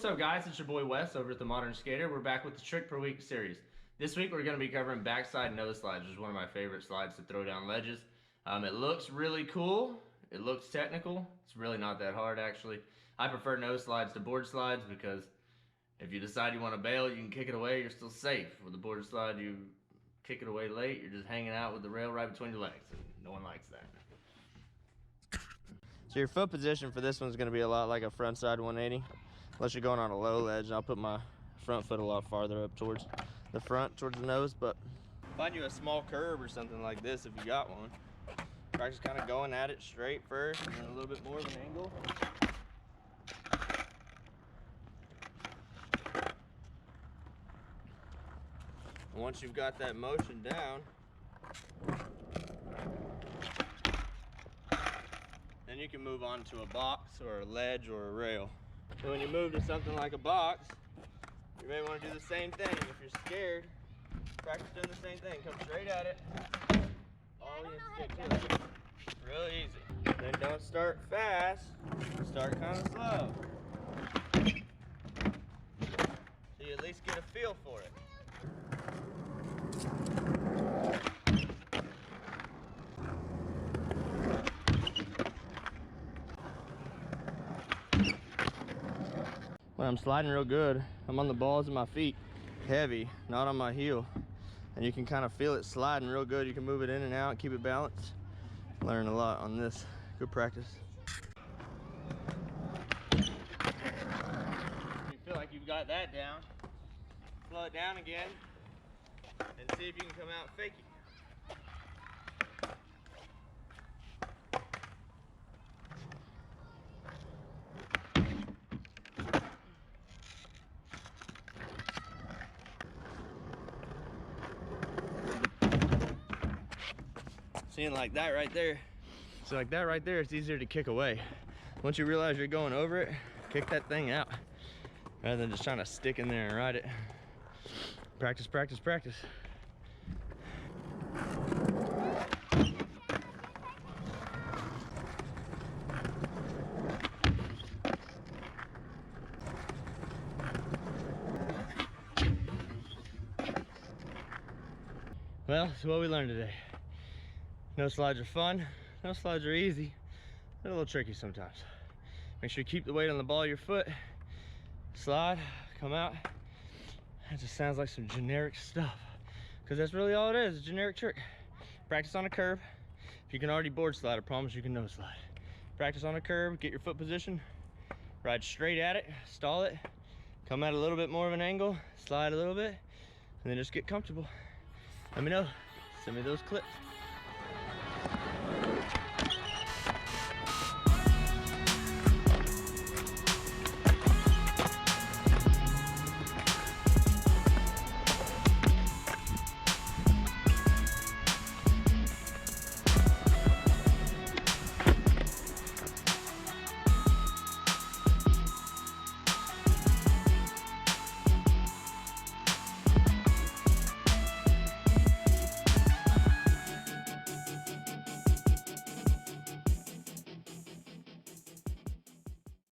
up, guys? It's your boy Wes over at the Modern Skater. We're back with the Trick Per Week series. This week we're going to be covering backside nose slides, which is one of my favorite slides to throw down ledges. It looks really cool. It looks technical. It's really not that hard, actually. I prefer nose slides to board slides because if you decide you want to bail, you can kick it away. You're still safe. With a board slide, you kick it away late. You're just hanging out with the rail right between your legs, and no one likes that. So your foot position for this one's going to be a lot like a front side 180, unless you're going on a low ledge. I'll put my front foot a lot farther up towards the front, towards the nose. But find you a small curb or something like this if you got one. Practice kind of going at it straight first, and then a little bit more of an angle. And once you've got that motion down, then you can move on to a box or a ledge or a rail. So when you move to something like a box, you may want to do the same thing. If you're scared, practice doing the same thing. Come straight at it. All you stick to it. Real easy. Then don't start fast. Start kind of slow. So you at least get a feel for it. When I'm sliding real good, I'm on the balls of my feet, heavy, not on my heel. And you can kind of feel it sliding real good. You can move it in and out, keep it balanced. Learn a lot on this. Good practice. You feel like you've got that down. Slow it down again and see if you can come out fakie. Seeing like that right there. So like that right there, it's easier to kick away. Once you realize you're going over it, kick that thing out rather than just trying to stick in there and ride it. Practice, practice, practice. Well, so what we learned today. Nose slides are fun. Nose slides are easy. They're a little tricky sometimes. Make sure you keep the weight on the ball of your foot. Slide, come out. That just sounds like some generic stuff, because that's really all it is, a generic trick. Practice on a curb. If you can already board slide, I promise you can nose slide. Practice on a curb, get your foot position, ride straight at it, stall it, come at a little bit more of an angle, slide a little bit, and then just get comfortable. Let me know. Send me those clips.